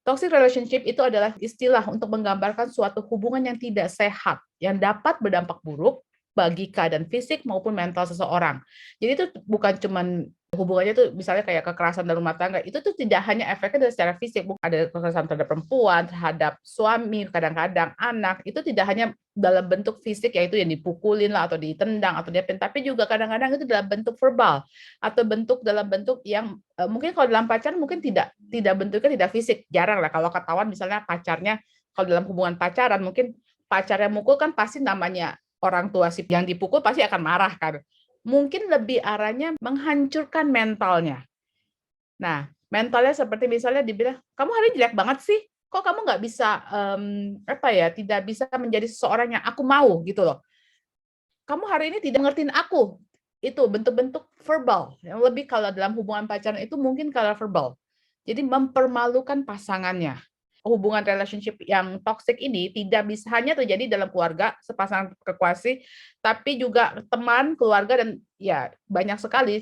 Toxic relationship itu adalah istilah untuk menggambarkan suatu hubungan yang tidak sehat, yang dapat berdampak buruk bagi keadaan fisik maupun mental seseorang. Jadi itu bukan cuman hubungannya tuh misalnya kayak kekerasan dalam rumah tangga, itu tuh tidak hanya efeknya dari secara fisik, ada kekerasan terhadap perempuan, terhadap suami, kadang-kadang anak, itu tidak hanya dalam bentuk fisik, yaitu yang dipukulin lah atau ditendang atau diapain, tapi juga kadang-kadang itu dalam bentuk verbal atau dalam bentuk yang mungkin kalau dalam pacaran mungkin tidak bentuknya tidak fisik, jarang lah kalau ketahuan misalnya pacarnya, kalau dalam hubungan pacaran mungkin pacarnya mukul kan pasti namanya orang tua si yang dipukul pasti akan marah kan. Mungkin lebih arahnya menghancurkan mentalnya. Nah, mentalnya seperti misalnya dibilang, kamu hari ini jelek banget sih, kok kamu nggak bisa tidak bisa menjadi seseorang yang aku mau gitu loh. Kamu hari ini tidak ngertiin aku. Itu bentuk-bentuk verbal. Yang lebih kalau dalam hubungan pacaran itu mungkin kalau verbal. Jadi mempermalukan pasangannya. Hubungan relationship yang toxic ini tidak bisa hanya terjadi dalam keluarga, sepasang kekasih, tapi juga teman, keluarga, dan ya banyak sekali.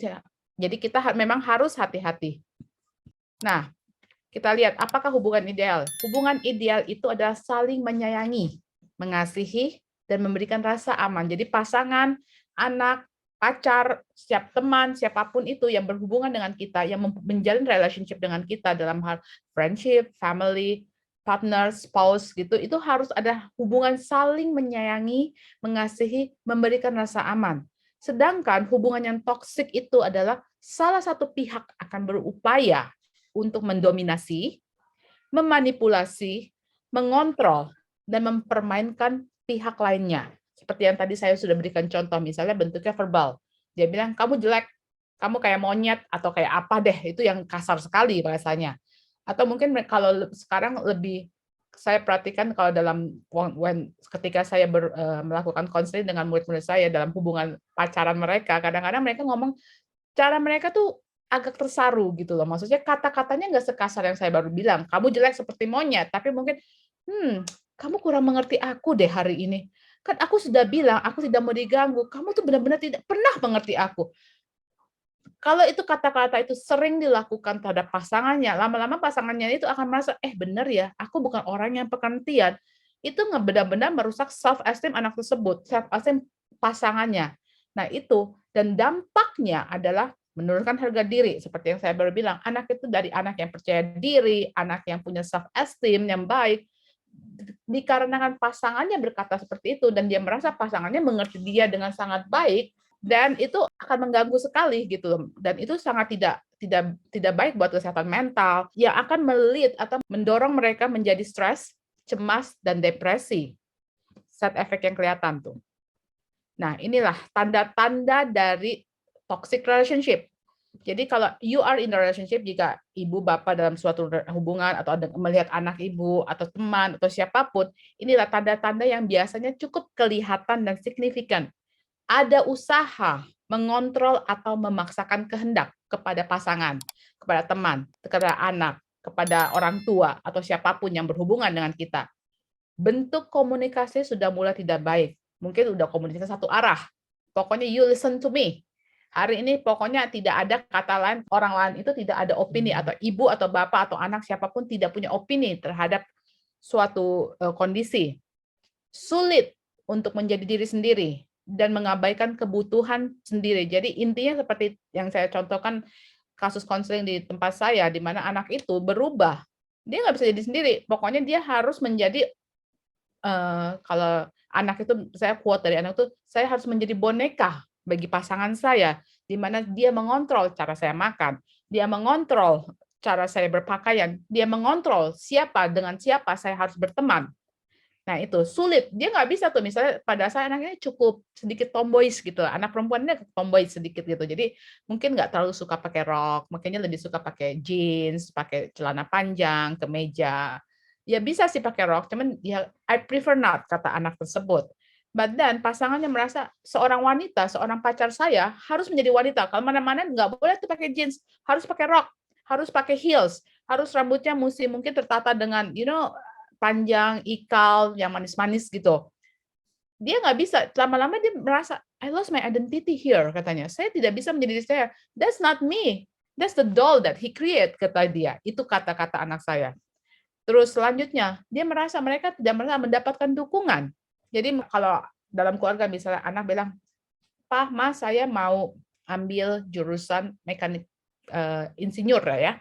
Jadi kita memang harus hati-hati. Nah, kita lihat apakah hubungan ideal. Hubungan ideal itu adalah saling menyayangi, mengasihi, dan memberikan rasa aman. Jadi pasangan, anak, pacar, siap teman, siapapun itu yang berhubungan dengan kita, yang menjalin relationship dengan kita dalam hal friendship, family, partner, spouse gitu, itu harus ada hubungan saling menyayangi, mengasihi, memberikan rasa aman. Sedangkan hubungan yang toksik itu adalah salah satu pihak akan berupaya untuk mendominasi, memanipulasi, mengontrol, dan mempermainkan pihak lainnya. Seperti yang tadi saya sudah berikan contoh, misalnya bentuknya verbal. Dia bilang, kamu jelek, kamu kayak monyet, atau kayak apa deh, itu yang kasar sekali bahasanya. Atau mungkin kalau sekarang lebih, saya perhatikan kalau dalam ketika saya melakukan konseling dengan murid-murid saya dalam hubungan pacaran mereka, kadang-kadang mereka ngomong, cara mereka tuh agak tersaru gitu loh. Maksudnya kata-katanya nggak sekasar yang saya baru bilang, "Kamu jelek seperti monyet," tapi mungkin, kamu kurang mengerti aku deh hari ini. Kan aku sudah bilang, aku tidak mau diganggu, kamu tuh benar-benar tidak pernah mengerti aku." Kalau itu kata-kata itu sering dilakukan terhadap pasangannya, lama-lama pasangannya itu akan merasa, bener ya, aku bukan orang yang pengertian. Itu benar-benar merusak self esteem anak tersebut, self esteem pasangannya. Nah itu, dan dampaknya adalah menurunkan harga diri, seperti yang saya baru bilang, anak itu dari anak yang percaya diri, anak yang punya self esteem yang baik, dikarenakan pasangannya berkata seperti itu dan dia merasa pasangannya mengerti dia dengan sangat baik, dan itu akan mengganggu sekali gitu, dan itu sangat tidak baik buat kesehatan mental, yang akan melit atau mendorong mereka menjadi stres, cemas, dan depresi. Side effect yang kelihatan tuh. Nah, inilah tanda-tanda dari toxic relationship. Jadi kalau you are in a relationship, jika ibu bapak dalam suatu hubungan atau melihat anak ibu atau teman atau siapapun, inilah tanda-tanda yang biasanya cukup kelihatan dan signifikan. Ada usaha mengontrol atau memaksakan kehendak kepada pasangan, kepada teman, kepada anak, kepada orang tua atau siapapun yang berhubungan dengan kita. Bentuk komunikasi sudah mulai tidak baik. Mungkin udah komunikasi satu arah. Pokoknya you listen to me. Hari ini pokoknya tidak ada kata lain, orang lain itu tidak ada opini, atau ibu atau bapak atau anak siapapun tidak punya opini terhadap suatu kondisi. Sulit untuk menjadi diri sendiri dan mengabaikan kebutuhan sendiri. Jadi intinya seperti yang saya contohkan kasus konseling di tempat saya, di mana anak itu berubah. Dia nggak bisa jadi sendiri. Pokoknya dia harus menjadi, kalau anak itu, saya quote dari anak itu, saya harus menjadi boneka bagi pasangan saya, di mana dia mengontrol cara saya makan, dia mengontrol cara saya berpakaian, dia mengontrol dengan siapa saya harus berteman. Nah itu sulit, dia nggak bisa tuh, misalnya pada saya anaknya cukup sedikit tomboys gitu, anak perempuannya tomboy sedikit gitu, jadi mungkin nggak terlalu suka pakai rok, makanya lebih suka pakai jeans, pakai celana panjang, kemeja. Ya bisa sih pakai rok, cuman ya I prefer not, kata anak tersebut. But then pasangannya merasa seorang wanita, seorang pacar saya harus menjadi wanita. Kalau mana-mana nggak boleh tuh pakai jeans, harus pakai rok, harus pakai heels, harus rambutnya mungkin tertata dengan panjang, ikal, yang manis-manis gitu. Dia nggak bisa, lama-lama dia merasa, I lost my identity here, katanya. Saya tidak bisa menjadi diri saya. That's not me. That's the doll that he create, kata dia. Itu kata-kata anak saya. Terus selanjutnya, mereka tidak merasa mendapatkan dukungan. Jadi kalau dalam keluarga misalnya anak bilang, "Pak, Mas, saya mau ambil jurusan mekanik insinyur ya."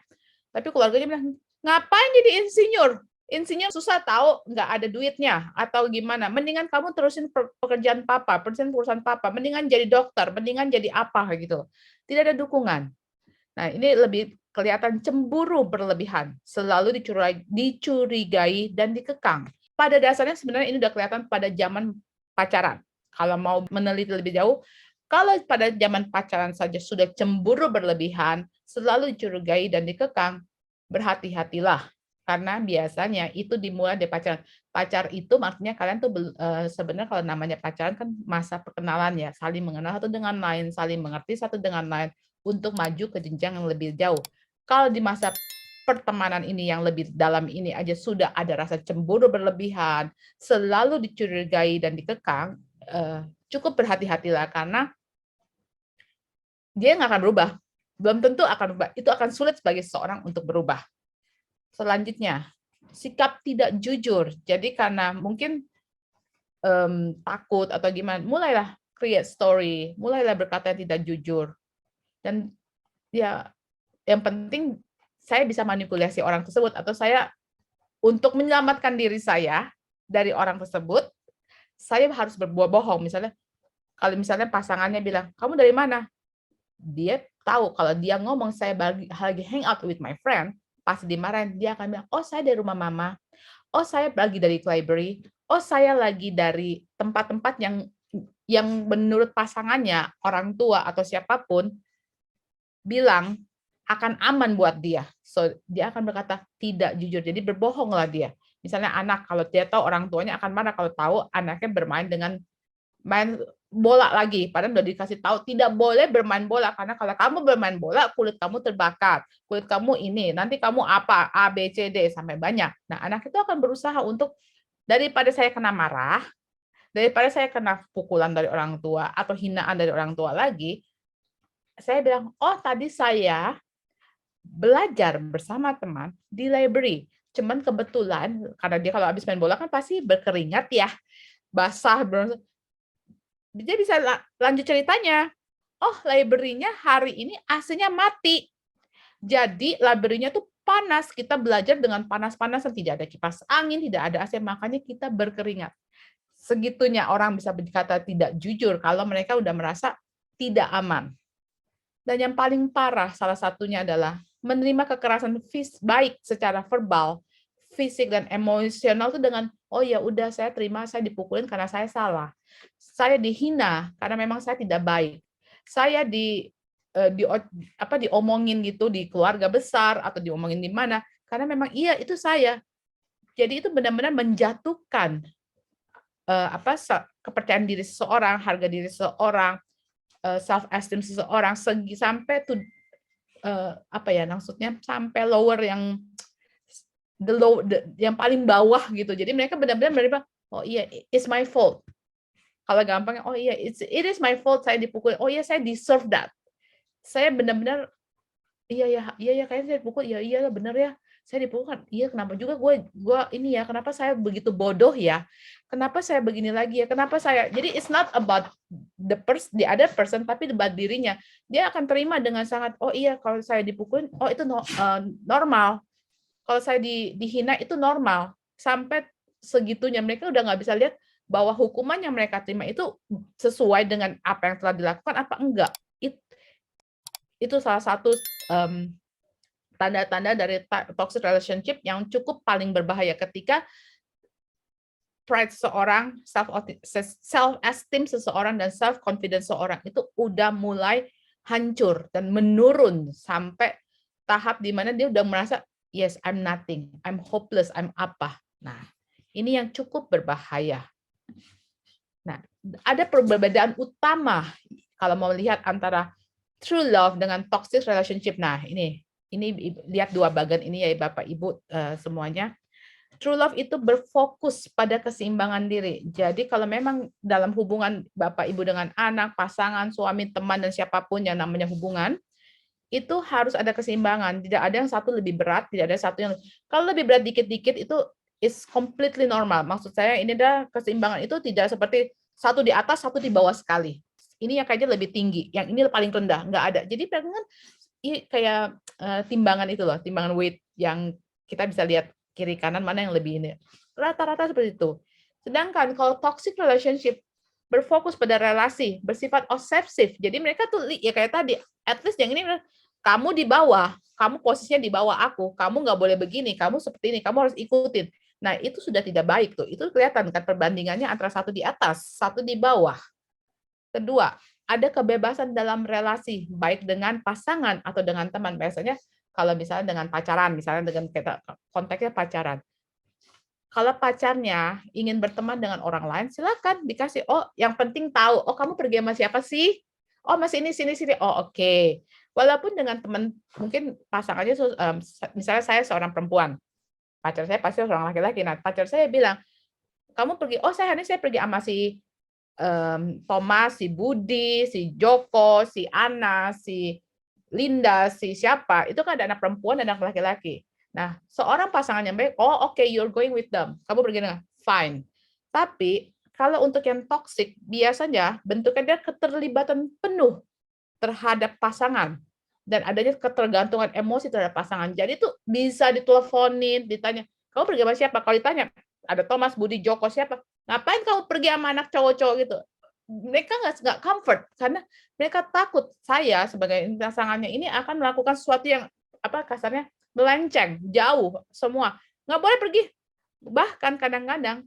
Tapi keluarganya bilang, "Ngapain jadi insinyur? Insinyur susah tahu, nggak ada duitnya atau gimana. Mendingan kamu terusin pekerjaan papa, terusin perusahaan papa. Mendingan jadi dokter, mendingan jadi apa gitu." Tidak ada dukungan. Nah, ini lebih kelihatan cemburu berlebihan, selalu dicurigai dan dikekang. Pada dasarnya sebenarnya ini udah kelihatan pada zaman pacaran. Kalau mau meneliti lebih jauh, kalau pada zaman pacaran saja sudah cemburu berlebihan, selalu dicurigai dan dikekang, berhati-hatilah. Karena biasanya itu dimulai dari pacaran. Pacar itu maksudnya kalian tuh sebenarnya kalau namanya pacaran kan masa perkenalan ya, saling mengenal satu dengan lain, saling mengerti satu dengan lain untuk maju ke jenjang yang lebih jauh. Kalau di masa pertemanan ini yang lebih dalam ini aja sudah ada rasa cemburu berlebihan, selalu dicurigai dan dikekang, cukup berhati-hatilah karena dia nggak akan berubah. Belum tentu akan berubah. Itu akan sulit bagi seseorang untuk berubah. Selanjutnya, sikap tidak jujur. Jadi karena mungkin takut atau gimana, mulailah create story, mulailah berkata yang tidak jujur. Dan ya yang penting saya bisa manipulasi orang tersebut atau saya untuk menyelamatkan diri saya dari orang tersebut, saya harus berbuat bohong. Misalnya, kalau misalnya pasangannya bilang, "Kamu dari mana?" Dia tahu kalau dia ngomong saya lagi hang out with my friend, pasti dimarahin. Dia akan bilang, "Oh, saya dari rumah mama. Oh, saya lagi dari library. Oh, saya lagi dari tempat-tempat yang menurut pasangannya, orang tua atau siapapun bilang akan aman buat dia." So, dia akan berkata tidak jujur. Jadi berbohonglah dia. Misalnya anak, kalau dia tahu orang tuanya akan marah kalau tahu anaknya bermain dengan main bola lagi. Padahal udah dikasih tahu tidak boleh bermain bola karena kalau kamu bermain bola kulit kamu terbakar, kulit kamu ini, nanti kamu apa A B C D sampai banyak. Nah, anak itu akan berusaha untuk daripada saya kena marah, daripada saya kena pukulan dari orang tua atau hinaan dari orang tua lagi, saya bilang, "Oh, tadi saya belajar bersama teman di library. Cuman kebetulan karena dia kalau habis main bola kan pasti berkeringat ya, basah, dia bisa lanjut ceritanya. Oh, library-nya hari ini AC-nya mati. Jadi library-nya tuh panas. Kita belajar dengan panas-panasan, tidak ada kipas angin, tidak ada AC, makanya kita berkeringat." Segitunya orang bisa berkata tidak jujur kalau mereka udah merasa tidak aman. Dan yang paling parah salah satunya adalah menerima kekerasan baik secara verbal, fisik dan emosional itu dengan, "Oh ya udah saya terima, saya dipukulin karena saya salah. Saya dihina karena memang saya tidak baik. Saya diomongin gitu di keluarga besar atau diomongin di mana karena memang iya itu saya." Jadi itu benar-benar menjatuhkan kepercayaan diri seseorang, harga diri seseorang, self esteem seseorang sampai maksudnya sampai lower yang yang paling bawah gitu. Jadi mereka benar-benar menerima, "Oh iya, it's my fault." Kalau gampangnya, "Oh iya, it is my fault saya dipukul. Oh iya, saya deserve that." Saya benar-benar, "Iya ya, iya ya, kayaknya saya dipukul. Iya iya benar ya, saya dipukul kan. Iya, kenapa juga gue ini ya, kenapa saya begitu bodoh ya? Kenapa saya begini lagi ya? Kenapa saya." Jadi it's not about the other person, tapi about dirinya. Dia akan terima dengan sangat, "Oh iya, kalau saya dipukulin, oh itu normal. Kalau saya dihina itu normal." Sampai segitunya mereka udah nggak bisa lihat bahwa hukuman yang mereka terima itu sesuai dengan apa yang telah dilakukan apa enggak. Itu salah satu tanda-tanda dari toxic relationship yang cukup paling berbahaya ketika pride seseorang, self esteem seseorang dan self confidence seseorang itu udah mulai hancur dan menurun sampai tahap di mana dia udah merasa, "Yes, I'm nothing, I'm hopeless, I'm apa." Nah, ini yang cukup berbahaya. Nah, ada perbedaan utama kalau mau lihat antara true love dengan toxic relationship. Nah, ini lihat dua bagian ini ya Bapak Ibu semuanya. True love itu berfokus pada keseimbangan diri. Jadi kalau memang dalam hubungan Bapak Ibu dengan anak, pasangan, suami, teman dan siapapun yang namanya hubungan, itu harus ada keseimbangan. Tidak ada yang satu lebih berat, tidak ada satu yang kalau lebih berat dikit-dikit itu is completely normal. Maksud saya ini adalah keseimbangan itu tidak seperti satu di atas, satu di bawah sekali. Ini yang kayaknya lebih tinggi, yang ini paling rendah, nggak ada. Jadi pegangan kayak timbangan itu loh, timbangan weight yang kita bisa lihat kiri kanan mana yang lebih ini. Rata-rata seperti itu. Sedangkan kalau toxic relationship berfokus pada relasi, bersifat obsesif. Jadi mereka tuh ya kayak tadi, at least yang ini kamu di bawah, kamu posisinya di bawah aku, kamu nggak boleh begini, kamu seperti ini, kamu harus ikutin. Nah, itu sudah tidak baik tuh. Itu kelihatan kan perbandingannya antara satu di atas, satu di bawah. Kedua, ada kebebasan dalam relasi, baik dengan pasangan atau dengan teman. Biasanya kalau misalnya dengan pacaran, misalnya dengan kita konteksnya pacaran. Kalau pacarnya ingin berteman dengan orang lain, silakan dikasih. Oh, yang penting tahu. Oh, kamu pergi sama siapa sih? Oh, masih ini sini sini. Oh, oke. Walaupun dengan teman, mungkin pasangannya, misalnya saya seorang perempuan, pacar saya pasti seorang laki-laki. Nah, pacar saya bilang, kamu pergi. Oh, saya pergi sama si Thomas, si Budi, si Joko, si Ana, si Linda, si siapa, itu kan ada anak perempuan dan anak laki-laki. Nah, seorang pasangan yang baik, oh oke, you're going with them. Kamu pergi dengan fine. Tapi kalau untuk yang toxic, biasanya bentuknya dia keterlibatan penuh terhadap pasangan dan adanya ketergantungan emosi terhadap pasangan. Jadi itu bisa diteleponin, ditanya, kamu pergi sama siapa? Kalau ditanya, ada Thomas, Budi, Joko, siapa? Ngapain kamu pergi sama anak cowok-cowok gitu? Mereka nggak comfort karena mereka takut saya sebagai pasangannya ini akan melakukan sesuatu yang apa kasarnya melenceng jauh semua, nggak boleh pergi. Bahkan kadang-kadang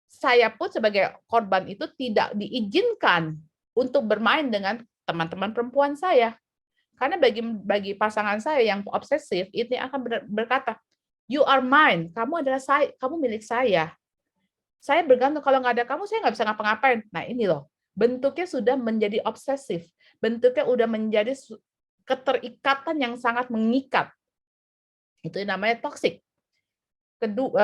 saya pun sebagai korban itu tidak diizinkan untuk bermain dengan teman-teman perempuan saya karena bagi pasangan saya yang obsesif ini akan berkata, you are mine, kamu adalah saya, kamu milik saya bergantung, kalau nggak ada kamu, saya nggak bisa ngapa-ngapain. Nah, ini loh, bentuknya sudah menjadi obsesif. Bentuknya udah menjadi keterikatan yang sangat mengikat. Itu namanya toksik.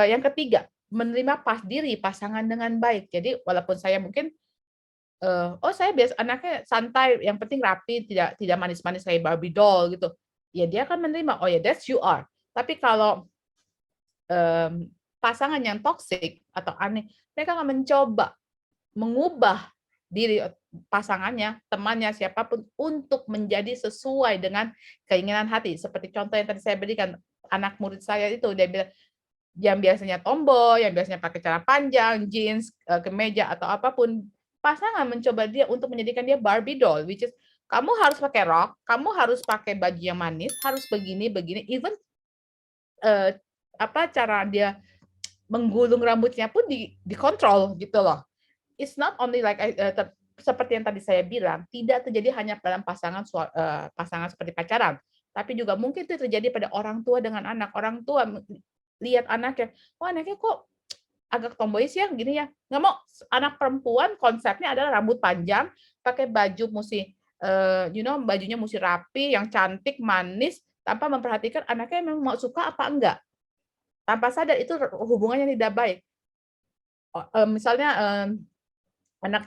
Yang ketiga, menerima diri pasangan dengan baik. Jadi, walaupun saya mungkin, oh saya biasa anaknya santai, yang penting rapi, tidak manis-manis kayak Barbie doll gitu. Ya dia akan menerima, oh ya that's you are. Tapi kalau pasangan yang toksik atau aneh, mereka akan mencoba mengubah diri pasangannya, temannya, siapapun untuk menjadi sesuai dengan keinginan hati. Seperti contoh yang tadi saya berikan, anak murid saya itu, dia bilang, yang biasanya tomboy, yang biasanya pakai celana panjang, jeans, kemeja, atau apapun, pasangan mencoba dia untuk menjadikan dia Barbie doll, which is, kamu harus pakai rok, kamu harus pakai baju yang manis, harus begini, begini, even cara dia menggulung rambutnya pun dikontrol gitu loh. It's not only like seperti yang tadi saya bilang, tidak terjadi hanya dalam pasangan seperti pacaran, tapi juga mungkin itu terjadi pada orang tua dengan anak. Orang tua lihat anaknya, oh anaknya kok agak tomboys ya, gini ya. Nggak mau, anak perempuan konsepnya adalah rambut panjang, pakai baju mesti, bajunya mesti rapi, yang cantik, manis, tanpa memperhatikan anaknya memang mau suka apa enggak. Tanpa sadar itu hubungannya tidak baik. Misalnya anak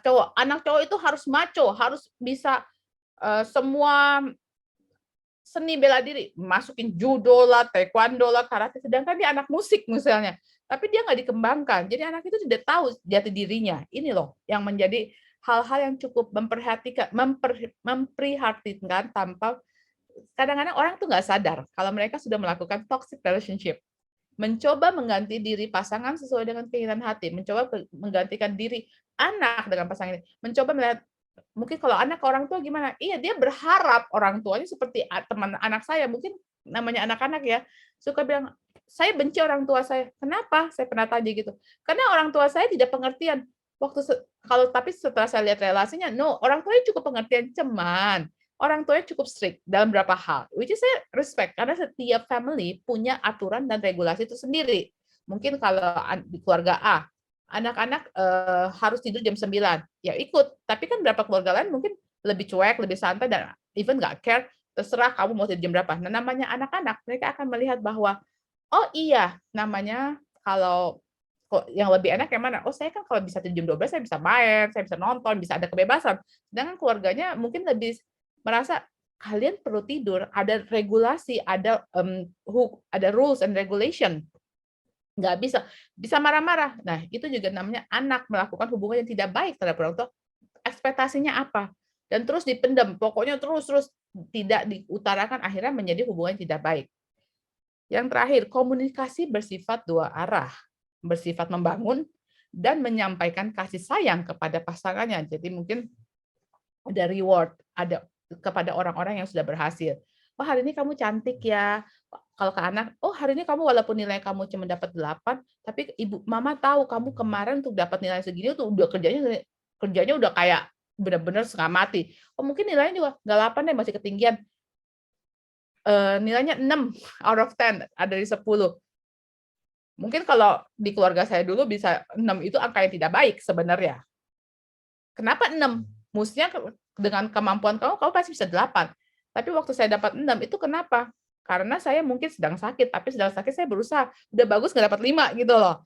cowok itu harus macho, harus bisa semua seni bela diri, masukin judo lah, taekwondo lah, karate, sedangkan dia anak musik misalnya, tapi dia nggak dikembangkan. Jadi anak itu tidak tahu jati dirinya. Ini loh yang menjadi hal-hal yang cukup memprihatinkan tanpa kadang-kadang orang tuh nggak sadar kalau mereka sudah melakukan toxic relationship. Mencoba mengganti diri pasangan sesuai dengan keinginan hati, mencoba menggantikan diri anak dengan pasangan ini, mencoba melihat mungkin kalau anak ke orang tua gimana? Iya, dia berharap orang tuanya seperti teman anak saya, mungkin namanya anak-anak ya, suka bilang, "Saya benci orang tua saya." Kenapa? Saya pernah tanya gitu. Karena orang tua saya tidak pengertian. Tapi setelah saya lihat relasinya, no, orang tuanya cukup pengertian, cuman orang tuanya cukup strict dalam beberapa hal, which is saya respect karena setiap family punya aturan dan regulasi itu sendiri. Mungkin kalau di keluarga A, anak-anak harus tidur jam 9, ya ikut. Tapi kan beberapa keluarga lain mungkin lebih cuek, lebih santai dan even nggak care, terserah kamu mau tidur jam berapa. Nah, namanya anak-anak, mereka akan melihat bahwa, oh iya, namanya kalau kok yang lebih enak yang mana? Oh, saya kan kalau bisa tidur jam 12 saya bisa main, saya bisa nonton, bisa ada kebebasan. Sedangkan keluarganya mungkin lebih merasa kalian perlu tidur, ada regulasi, ada rules and regulation. Nggak bisa marah-marah. Nah, itu juga namanya anak melakukan hubungan yang tidak baik terhadap orang tua. Ekspektasinya apa? Dan terus dipendam, pokoknya terus tidak diutarakan, akhirnya menjadi hubungan yang tidak baik. Yang terakhir, komunikasi bersifat dua arah, bersifat membangun dan menyampaikan kasih sayang kepada pasangannya. Jadi mungkin ada reward, ada kepada orang-orang yang sudah berhasil. Oh, hari ini kamu cantik ya. Kalau ke anak, oh hari ini kamu walaupun nilai kamu cuma dapat 8, tapi ibu mama tahu kamu kemarin untuk dapat nilai segini tuh udah kerjanya udah kayak benar-benar setengah mati. Oh mungkin nilainya juga nggak 8 deh, masih ketinggian. Nilainya 6 out of 10, ada dari 10. Mungkin kalau di keluarga saya dulu bisa 6 itu angka yang tidak baik sebenarnya. Kenapa 6? Mestinya dengan kemampuan kamu pasti bisa 8. Tapi waktu saya dapat 6 itu kenapa? Karena saya mungkin sedang sakit, tapi sedang sakit saya berusaha. Udah bagus nggak dapat 5 gitu loh.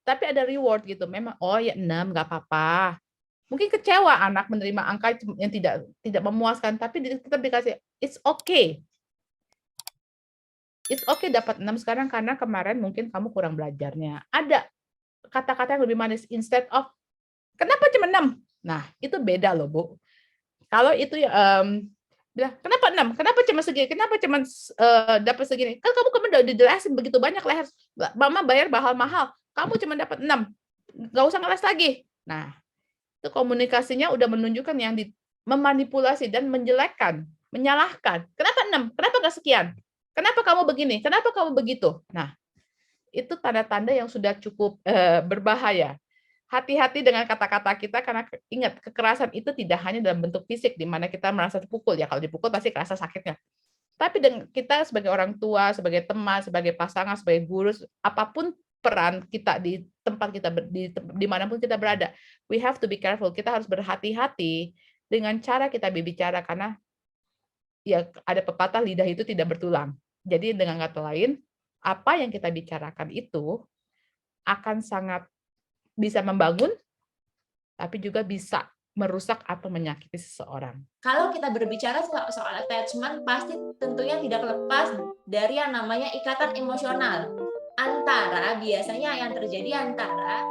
Tapi ada reward gitu. Memang, oh ya 6 nggak apa-apa. Mungkin kecewa anak menerima angka yang tidak memuaskan, tapi tetap dikasih, it's okay. It's okay dapat 6 sekarang karena kemarin mungkin kamu kurang belajarnya. Ada kata-kata yang lebih manis instead of, "Kenapa cuma 6?" Nah, itu beda loh, Bu. Kalau itu bilang, "Kenapa 6? Kenapa cuma segini? Kenapa cuma dapat segini? Kan kamu kemarin udah dijelasin begitu banyak leher, Mama bayar mahal-mahal, kamu cuma dapat 6, nggak usah ngeles lagi." Nah, itu komunikasinya udah menunjukkan yang memanipulasi dan menjelekkan, menyalahkan. "Kenapa 6? Kenapa nggak sekian? Kenapa kamu begini? Kenapa kamu begitu?" Nah, itu tanda-tanda yang sudah cukup, berbahaya. Hati-hati dengan kata-kata kita karena ingat kekerasan itu tidak hanya dalam bentuk fisik di mana kita merasa terpukul ya, kalau dipukul pasti kerasa sakitnya. Tapi kita sebagai orang tua, sebagai teman, sebagai pasangan, sebagai guru, apapun peran kita di tempat kita di manapun kita berada, we have to be careful. Kita harus berhati-hati dengan cara kita berbicara karena ya ada pepatah lidah itu tidak bertulang. Jadi dengan kata lain, apa yang kita bicarakan itu akan sangat bisa membangun, tapi juga bisa merusak atau menyakiti seseorang. Kalau kita berbicara soal attachment, pasti tentunya tidak lepas dari yang namanya ikatan emosional. Biasanya yang terjadi antara